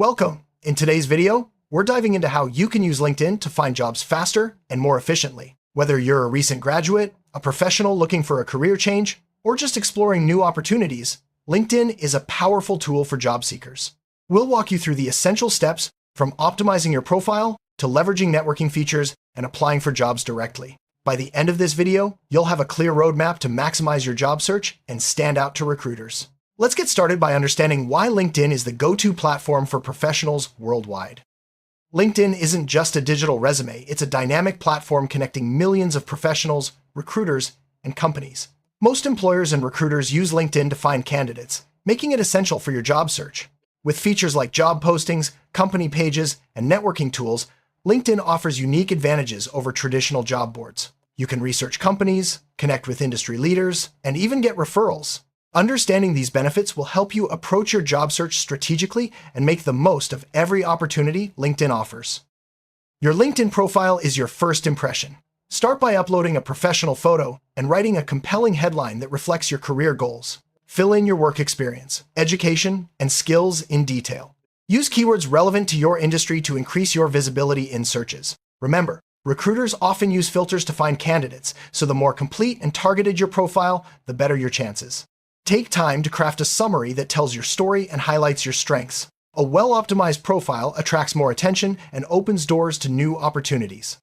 Welcome! In today's video, we're diving into how you can use LinkedIn to find jobs faster and more efficiently. Whether you're a recent graduate, a professional looking for a career change, or just exploring new opportunities, LinkedIn is a powerful tool for job seekers. We'll walk you through the essential steps from optimizing your profile to leveraging networking features and applying for jobs directly. By the end of this video, you'll have a clear roadmap to maximize your job search and stand out to recruiters. Let's get started by understanding why LinkedIn is the go-to platform for professionals worldwide. LinkedIn isn't just a digital resume, it's a dynamic platform connecting millions of professionals, recruiters, and companies. Most employers and recruiters use LinkedIn to find candidates, making it essential for your job search. With features like job postings, company pages, and networking tools, LinkedIn offers unique advantages over traditional job boards. You can research companies, connect with industry leaders, and even get referrals. Understanding these benefits will help you approach your job search strategically and make the most of every opportunity LinkedIn offers. Your LinkedIn profile is your first impression. Start by uploading a professional photo and writing a compelling headline that reflects your career goals. Fill in your work experience, education, and skills in detail. Use keywords relevant to your industry to increase your visibility in searches. Remember, recruiters often use filters to find candidates, so the more complete and targeted your profile, the better your chances. Take time to craft a summary that tells your story and highlights your strengths. A well-optimized profile attracts more attention and opens doors to new opportunities.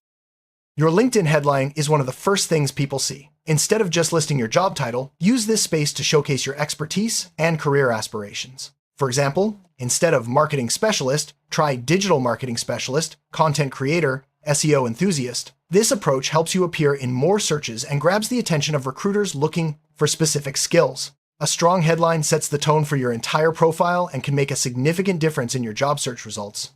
Your LinkedIn headline is one of the first things people see. Instead of just listing your job title, use this space to showcase your expertise and career aspirations. For example, instead of marketing specialist, try digital marketing specialist, content creator, SEO enthusiast. This approach helps you appear in more searches and grabs the attention of recruiters looking for specific skills. A strong headline sets the tone for your entire profile and can make a significant difference in your job search results.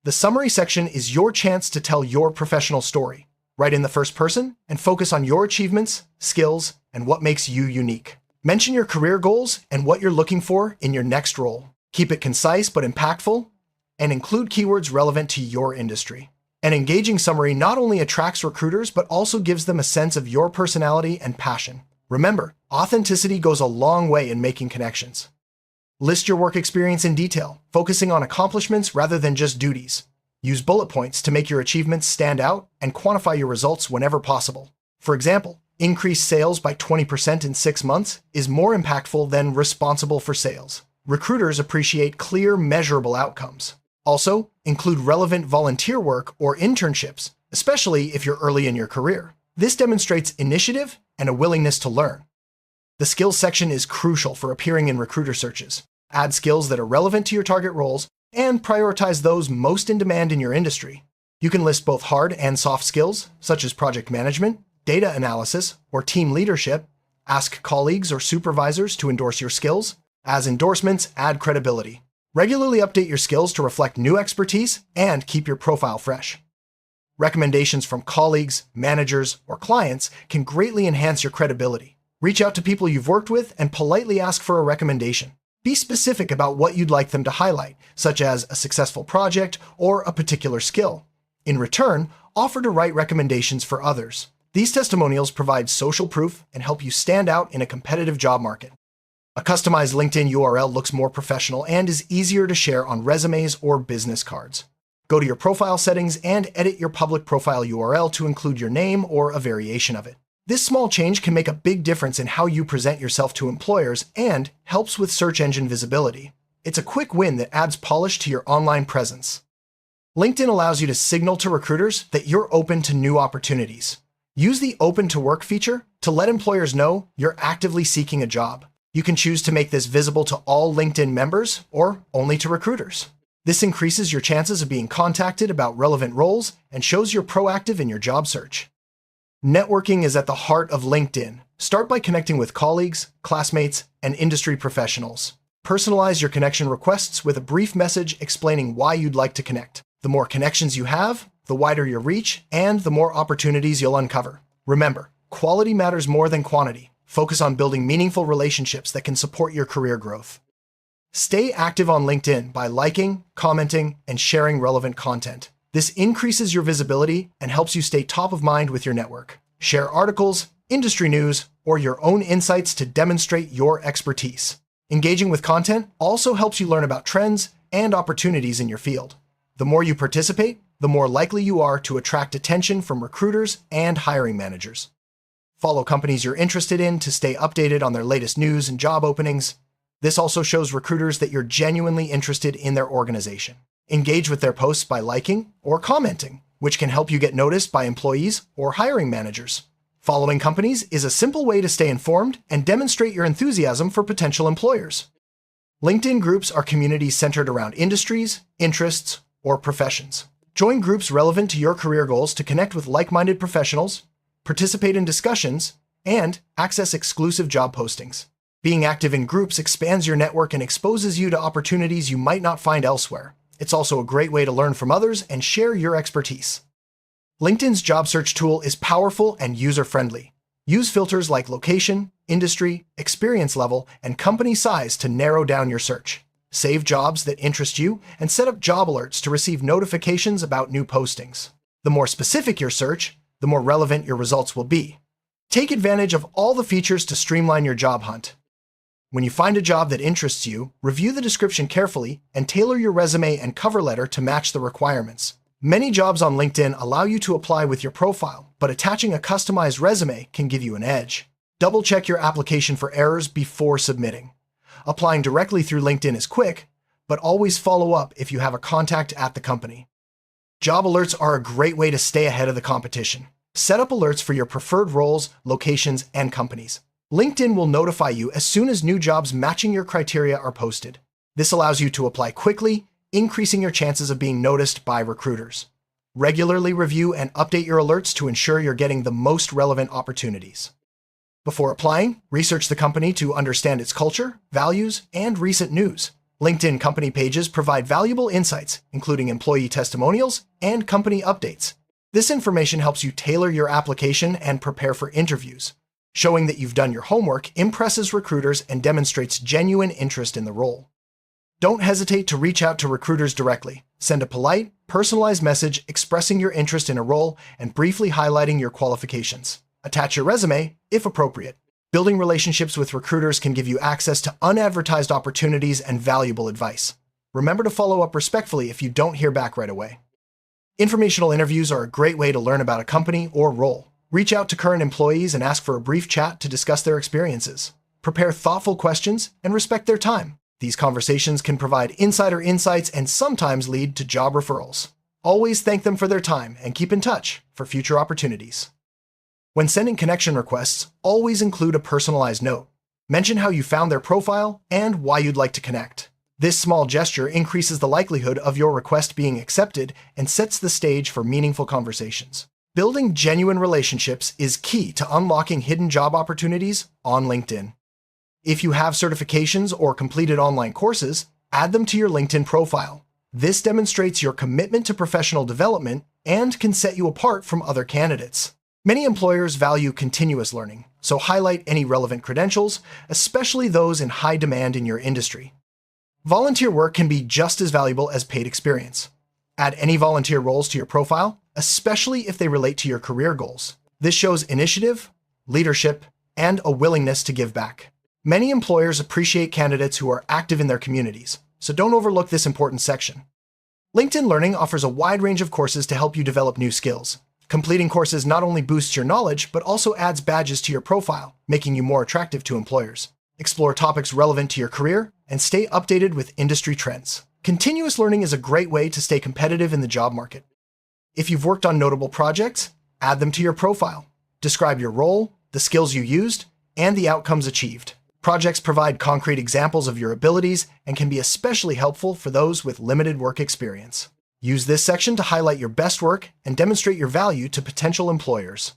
The summary section is your chance to tell your professional story. Write in the first person and focus on your achievements, skills, and what makes you unique. Mention your career goals and what you're looking for in your next role. Keep it concise but impactful, and include keywords relevant to your industry. An engaging summary not only attracts recruiters but also gives them a sense of your personality and passion. Remember, authenticity goes a long way in making connections. List your work experience in detail, focusing on accomplishments rather than just duties. Use bullet points to make your achievements stand out and quantify your results whenever possible. For example, increased sales by 20% in 6 months is more impactful than responsible for sales. Recruiters appreciate clear, measurable outcomes. Also, include relevant volunteer work or internships, especially if you're early in your career. This demonstrates initiative and a willingness to learn. The skills section is crucial for appearing in recruiter searches. Add skills that are relevant to your target roles and prioritize those most in demand in your industry. You can list both hard and soft skills, such as project management, data analysis, or team leadership. Ask colleagues or supervisors to endorse your skills. As endorsements add credibility. Regularly update your skills to reflect new expertise and keep your profile fresh. Recommendations from colleagues, managers, or clients can greatly enhance your credibility. Reach out to people you've worked with and politely ask for a recommendation. Be specific about what you'd like them to highlight, such as a successful project or a particular skill. In return, offer to write recommendations for others. These testimonials provide social proof and help you stand out in a competitive job market. A customized LinkedIn URL looks more professional and is easier to share on resumes or business cards. Go to your profile settings and edit your public profile URL to include your name or a variation of it. This small change can make a big difference in how you present yourself to employers and helps with search engine visibility. It's a quick win that adds polish to your online presence. LinkedIn allows you to signal to recruiters that you're open to new opportunities. Use the Open to Work feature to let employers know you're actively seeking a job. You can choose to make this visible to all LinkedIn members or only to recruiters. This increases your chances of being contacted about relevant roles and shows you're proactive in your job search. Networking is at the heart of LinkedIn. Start by connecting with colleagues, classmates, and industry professionals. Personalize your connection requests with a brief message explaining why you'd like to connect. The more connections you have, the wider your reach, and the more opportunities you'll uncover. Remember, quality matters more than quantity. Focus on building meaningful relationships that can support your career growth. Stay active on LinkedIn by liking, commenting, and sharing relevant content. This increases your visibility and helps you stay top of mind with your network. Share articles, industry news, or your own insights to demonstrate your expertise. Engaging with content also helps you learn about trends, and opportunities in your field. The more you participate, the more likely you are to attract attention from recruiters and hiring managers. Follow companies you're interested in to stay updated on their latest news and job openings. This also shows recruiters that you're genuinely interested in their organization. Engage with their posts by liking or commenting, which can help you get noticed by employees or hiring managers. Following companies is a simple way to stay informed and demonstrate your enthusiasm for potential employers. LinkedIn groups are communities centered around industries, interests, or professions. Join groups relevant to your career goals to connect with like-minded professionals, participate in discussions, and access exclusive job postings. Being active in groups expands your network and exposes you to opportunities you might not find elsewhere. It's also a great way to learn from others and share your expertise. LinkedIn's job search tool is powerful and user-friendly. Use filters like location, industry, experience level, and company size to narrow down your search. Save jobs that interest you and set up job alerts to receive notifications about new postings. The more specific your search, the more relevant your results will be. Take advantage of all the features to streamline your job hunt. When you find a job that interests you, review the description carefully and tailor your resume and cover letter to match the requirements. Many jobs on LinkedIn allow you to apply with your profile, but attaching a customized resume can give you an edge. Double-check your application for errors before submitting. Applying directly through LinkedIn is quick, but always follow up if you have a contact at the company. Job alerts are a great way to stay ahead of the competition. Set up alerts for your preferred roles, locations, and companies. LinkedIn will notify you as soon as new jobs matching your criteria are posted. This allows you to apply quickly, increasing your chances of being noticed by recruiters. Regularly review and update your alerts to ensure you're getting the most relevant opportunities. Before applying, research the company to understand its culture, values, and recent news. LinkedIn company pages provide valuable insights, including employee testimonials and company updates. This information helps you tailor your application and prepare for interviews. Showing that you've done your homework impresses recruiters and demonstrates genuine interest in the role. Don't hesitate to reach out to recruiters directly. Send a polite, personalized message expressing your interest in a role and briefly highlighting your qualifications. Attach your resume, if appropriate. Building relationships with recruiters can give you access to unadvertised opportunities and valuable advice. Remember to follow up respectfully if you don't hear back right away. Informational interviews are a great way to learn about a company or role. Reach out to current employees and ask for a brief chat to discuss their experiences. Prepare thoughtful questions and respect their time. These conversations can provide insider insights and sometimes lead to job referrals. Always thank them for their time and keep in touch for future opportunities. When sending connection requests, always include a personalized note. Mention how you found their profile and why you'd like to connect. This small gesture increases the likelihood of your request being accepted and sets the stage for meaningful conversations. Building genuine relationships is key to unlocking hidden job opportunities on LinkedIn. If you have certifications or completed online courses, add them to your LinkedIn profile. This demonstrates your commitment to professional development and can set you apart from other candidates. Many employers value continuous learning, so highlight any relevant credentials, especially those in high demand in your industry. Volunteer work can be just as valuable as paid experience. Add any volunteer roles to your profile, especially if they relate to your career goals. This shows initiative, leadership, and a willingness to give back. Many employers appreciate candidates who are active in their communities, so don't overlook this important section. LinkedIn Learning offers a wide range of courses to help you develop new skills. Completing courses not only boosts your knowledge, but also adds badges to your profile, making you more attractive to employers. Explore topics relevant to your career and stay updated with industry trends. Continuous learning is a great way to stay competitive in the job market. If you've worked on notable projects, add them to your profile. Describe your role, the skills you used, and the outcomes achieved. Projects provide concrete examples of your abilities and can be especially helpful for those with limited work experience. Use this section to highlight your best work and demonstrate your value to potential employers.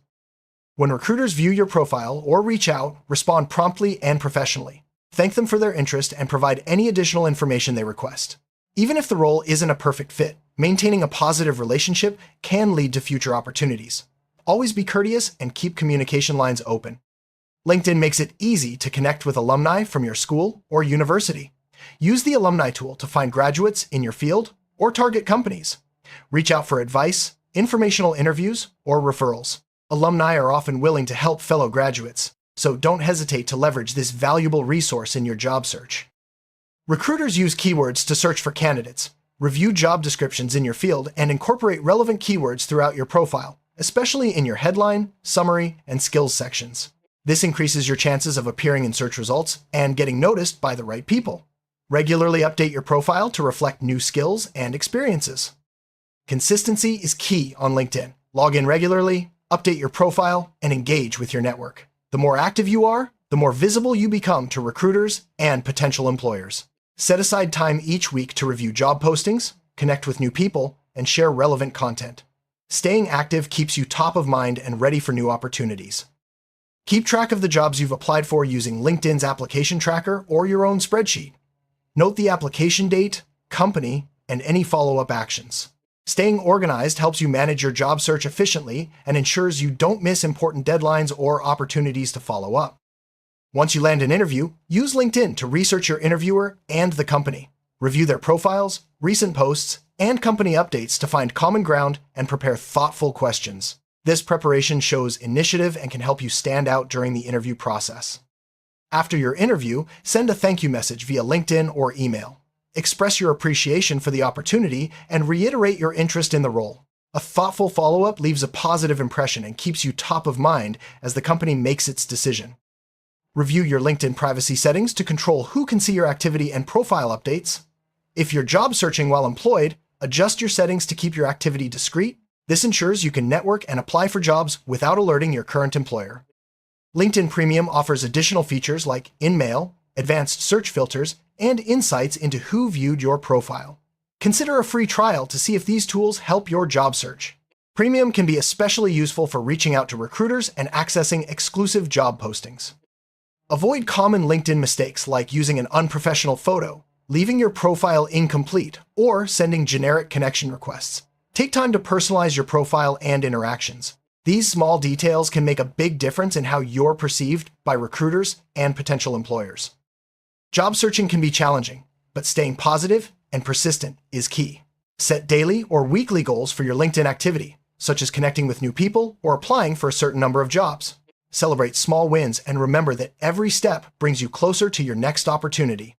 When recruiters view your profile or reach out, respond promptly and professionally. Thank them for their interest and provide any additional information they request. Even if the role isn't a perfect fit, maintaining a positive relationship can lead to future opportunities. Always be courteous and keep communication lines open. LinkedIn makes it easy to connect with alumni from your school or university. Use the alumni tool to find graduates in your field or target companies. Reach out for advice, informational interviews, or referrals. Alumni are often willing to help fellow graduates, so don't hesitate to leverage this valuable resource in your job search. Recruiters use keywords to search for candidates, review job descriptions in your field, and incorporate relevant keywords throughout your profile, especially in your headline, summary, and skills sections. This increases your chances of appearing in search results and getting noticed by the right people. Regularly update your profile to reflect new skills and experiences. Consistency is key on LinkedIn. Log in regularly, update your profile, and engage with your network. The more active you are, the more visible you become to recruiters and potential employers. Set aside time each week to review job postings, connect with new people, and share relevant content. Staying active keeps you top of mind and ready for new opportunities. Keep track of the jobs you've applied for using LinkedIn's application tracker or your own spreadsheet. Note the application date, company, and any follow-up actions. Staying organized helps you manage your job search efficiently and ensures you don't miss important deadlines or opportunities to follow up. Once you land an interview, use LinkedIn to research your interviewer and the company. Review their profiles, recent posts, and company updates to find common ground and prepare thoughtful questions. This preparation shows initiative and can help you stand out during the interview process. After your interview, send a thank you message via LinkedIn or email. Express your appreciation for the opportunity and reiterate your interest in the role. A thoughtful follow-up leaves a positive impression and keeps you top of mind as the company makes its decision. Review your LinkedIn privacy settings to control who can see your activity and profile updates. If you're job searching while employed, adjust your settings to keep your activity discreet. This ensures you can network and apply for jobs without alerting your current employer. LinkedIn Premium offers additional features like in-mail, advanced search filters, and insights into who viewed your profile. Consider a free trial to see if these tools help your job search. Premium can be especially useful for reaching out to recruiters and accessing exclusive job postings. Avoid common LinkedIn mistakes like using an unprofessional photo, leaving your profile incomplete, or sending generic connection requests. Take time to personalize your profile and interactions. These small details can make a big difference in how you're perceived by recruiters and potential employers. Job searching can be challenging, but staying positive and persistent is key. Set daily or weekly goals for your LinkedIn activity, such as connecting with new people or applying for a certain number of jobs. Celebrate small wins and remember that every step brings you closer to your next opportunity.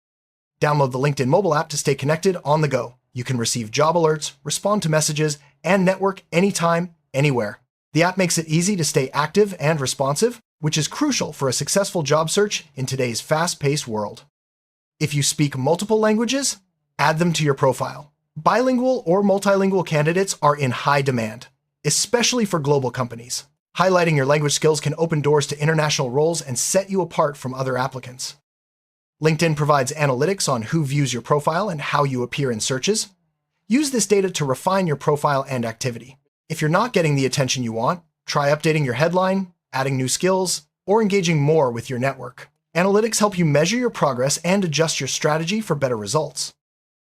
Download the LinkedIn mobile app to stay connected on the go. You can receive job alerts, respond to messages, and network anytime, anywhere. The app makes it easy to stay active and responsive, which is crucial for a successful job search in today's fast-paced world. If you speak multiple languages, add them to your profile. Bilingual or multilingual candidates are in high demand, especially for global companies. Highlighting your language skills can open doors to international roles and set you apart from other applicants. LinkedIn provides analytics on who views your profile and how you appear in searches. Use this data to refine your profile and activity. If you're not getting the attention you want, try updating your headline, adding new skills, or engaging more with your network. Analytics help you measure your progress and adjust your strategy for better results.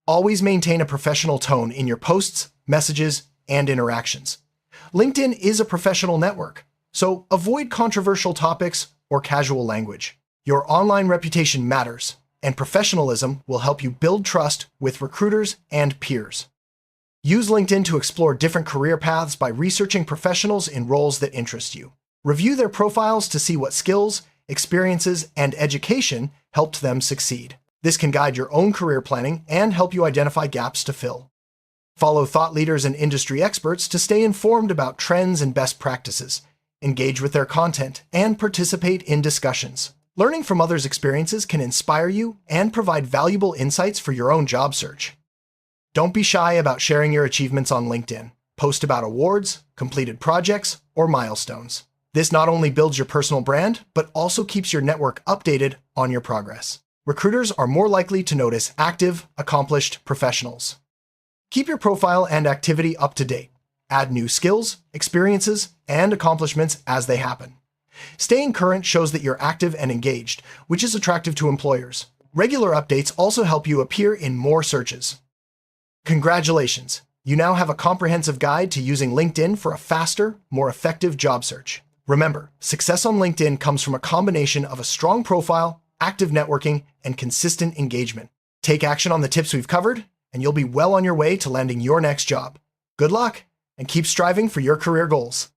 Always maintain a professional tone in your posts, messages, and interactions. LinkedIn is a professional network, so avoid controversial topics or casual language. Your online reputation matters, and professionalism will help you build trust with recruiters and peers. Use LinkedIn to explore different career paths by researching professionals in roles that interest you. Review their profiles to see what skills, experiences, and education helped them succeed. This can guide your own career planning and help you identify gaps to fill. Follow thought leaders and industry experts to stay informed about trends and best practices. Engage with their content and participate in discussions. Learning from others' experiences can inspire you and provide valuable insights for your own job search. Don't be shy about sharing your achievements on LinkedIn. Post about awards, completed projects, or milestones. This not only builds your personal brand, but also keeps your network updated on your progress. Recruiters are more likely to notice active, accomplished professionals. Keep your profile and activity up to date. Add new skills, experiences, and accomplishments as they happen. Staying current shows that you're active and engaged, which is attractive to employers. Regular updates also help you appear in more searches. Congratulations! You now have a comprehensive guide to using LinkedIn for a faster, more effective job search. Remember, success on LinkedIn comes from a combination of a strong profile, active networking, and consistent engagement. Take action on the tips we've covered, and you'll be well on your way to landing your next job. Good luck, and keep striving for your career goals.